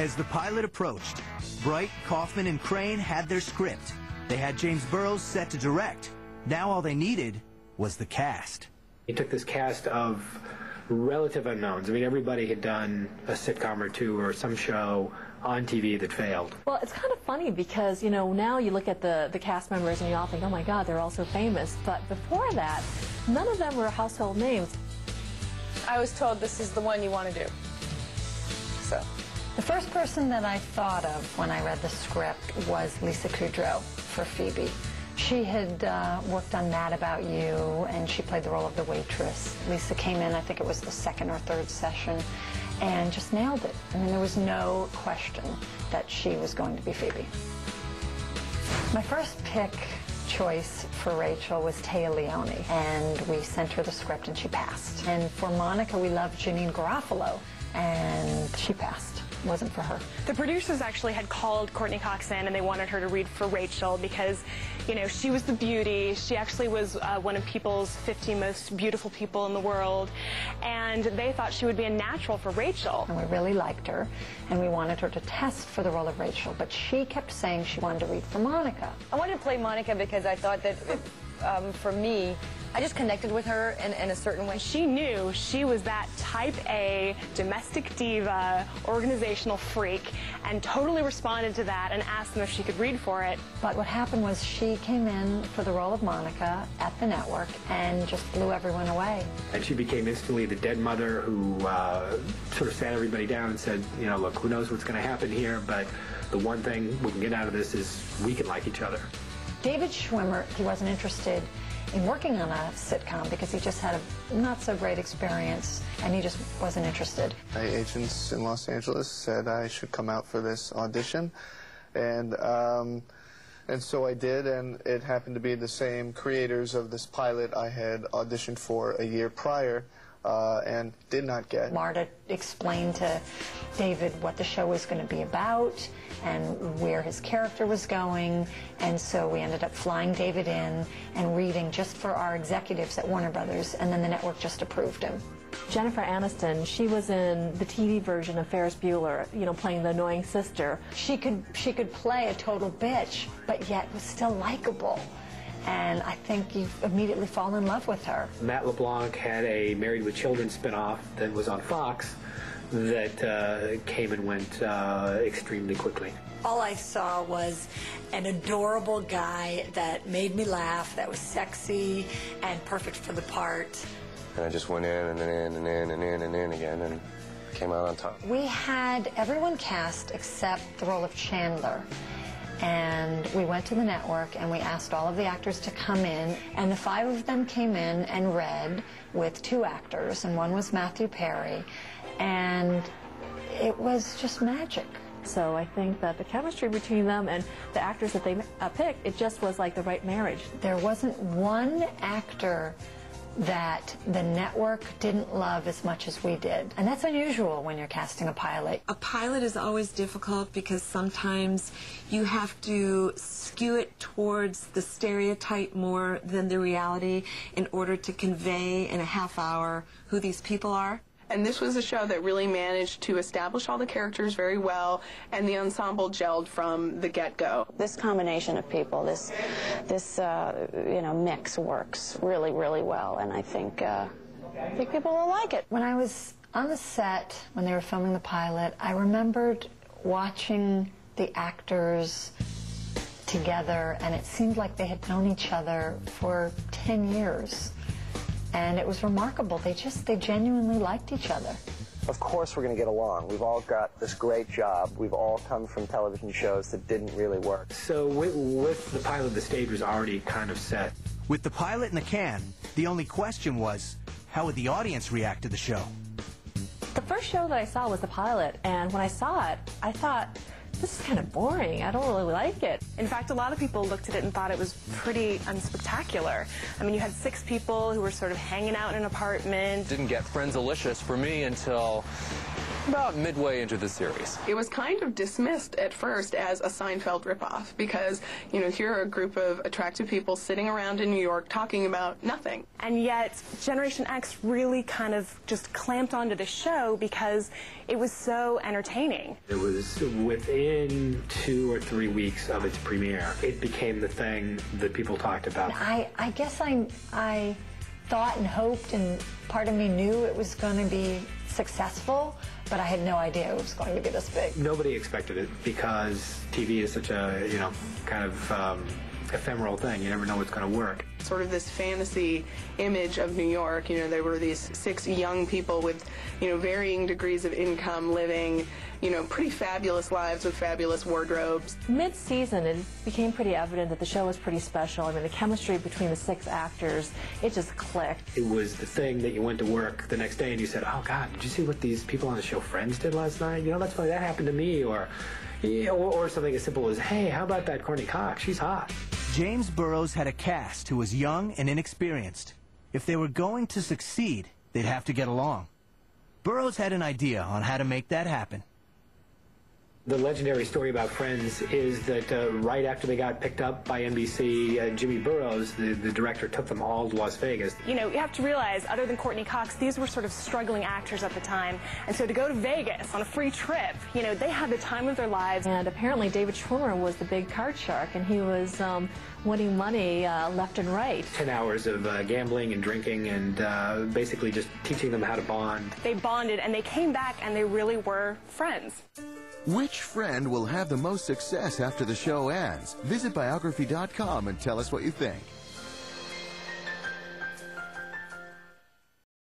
As the pilot approached, Bright, Kaufman, and Crane had their script. They had James Burrows set to direct. Now all they needed was the cast. He took this cast of relative unknowns. I mean, everybody had done a sitcom or two or some show on TV that failed. Well, it's kind of funny because, you know, now you look at the cast members and you all think, oh my God, they're all so famous. But before that, none of them were household names. I was told this is the one you want to do. So. The first person that I thought of when I read the script was Lisa Kudrow for Phoebe. She had worked on Mad About You, and she played the role of the waitress. Lisa came in, I think it was the second or third session, and just nailed it. I mean, there was no question that she was going to be Phoebe. My first pick choice for Rachel was Taya Leone, and we sent her the script and she passed. And for Monica, we loved Janine Garofalo, and she passed. Wasn't for her. The producers actually had called Courtney Cox in and they wanted her to read for Rachel because, you know, she was the beauty. She actually was one of People's 50 most beautiful people in the world, and they thought she would be a natural for Rachel. And we really liked her, and we wanted her to test for the role of Rachel, but she kept saying she wanted to read for Monica. I wanted to play Monica because I thought that, for me, I just connected with her in a certain way. She knew she was that type A, domestic diva, organizational freak, and totally responded to that and asked them if she could read for it. But what happened was she came in for the role of Monica at the network and just blew everyone away. And she became instantly the dead mother who sort of sat everybody down and said, you know, look, who knows what's going to happen here, but the one thing we can get out of this is we can like each other. David Schwimmer, he wasn't interested in working on a sitcom because he just had a not so great experience and he just wasn't interested. My agents in Los Angeles said I should come out for this audition, and so I did, and it happened to be the same creators of this pilot I had auditioned for a year prior and did not get. Marta explained to David what the show was going to be about and where his character was going, and so we ended up flying David in and reading just for our executives at Warner Brothers, and then the network just approved him. Jennifer Aniston, she was in the TV version of Ferris Bueller, you know, playing the annoying sister. She could play a total bitch, but yet was still likable. And I think you immediately fall in love with her. Matt LeBlanc had a Married with Children spinoff that was on Fox that came and went extremely quickly. All I saw was an adorable guy that made me laugh, that was sexy and perfect for the part. And I just went in and in and in and in and in again and came out on top. We had everyone cast except the role of Chandler. And we went to the network and we asked all of the actors to come in, and the 5 of them came in and read with 2 actors, and one was Matthew Perry, and it was just magic. So I think that the chemistry between them and the actors that they picked, it just was like the right marriage. There wasn't one actor that the network didn't love as much as we did. And that's unusual when you're casting a pilot. A pilot is always difficult because sometimes you have to skew it towards the stereotype more than the reality in order to convey in a half hour who these people are. And this was a show that really managed to establish all the characters very well, and the ensemble gelled from the get-go. This combination of people, this you know, mix works really, really well, and I think people will like it. When I was on the set, when they were filming the pilot, I remembered watching the actors together, and it seemed like they had known each other for 10 years. And it was remarkable. They genuinely liked each other. Of course we're going to get along. We've all got this great job. We've all come from television shows that didn't really work. So with the pilot, the stage was already kind of set. With the pilot in the can, the only question was, how would the audience react to the show? The first show that I saw was the pilot, and when I saw it, I thought, this is kind of boring. I don't really like it. In fact, a lot of people looked at it and thought it was pretty unspectacular. I mean, you had 6 people who were sort of hanging out in an apartment. Didn't get Friendsalicious for me until about midway into the series. It was kind of dismissed at first as a Seinfeld ripoff because, you know, here are a group of attractive people sitting around in New York talking about nothing. And yet, Generation X really kind of just clamped onto the show because it was so entertaining. It was within 2 or 3 weeks of its premiere, it became the thing that people talked about. I guess I thought and hoped, and part of me knew it was going to be successful, but I had no idea it was going to be this big. Nobody expected it because TV is such a, you know, kind of ephemeral thing. You never know what's going to work. Sort of this fantasy image of New York. You know, there were these 6 young people with, you know, varying degrees of income, living, you know, pretty fabulous lives with fabulous wardrobes. Mid-season, it became pretty evident that the show was pretty special. I mean, the chemistry between the 6 actors, it just clicked. It was the thing that you went to work the next day and you said, oh, God, did you see what these people on the show Friends did last night? You know, that's funny, that happened to me. Or something as simple as, hey, how about that Courtney Cox? She's hot. James Burrows had a cast who was young and inexperienced. If they were going to succeed, they'd have to get along. Burrows had an idea on how to make that happen. The legendary story about Friends is that right after they got picked up by NBC, Jimmy Burrows, the director, took them all to Las Vegas. You know, you have to realize, other than Courtney Cox, these were sort of struggling actors at the time. And so to go to Vegas on a free trip, you know, they had the time of their lives. And apparently David Schwimmer was the big card shark, and he was winning money left and right. 10 hours of gambling and drinking and basically just teaching them how to bond. They bonded, and they came back, and they really were friends. Which friend will have the most success after the show ends? Visit Biography.com and tell us what you think.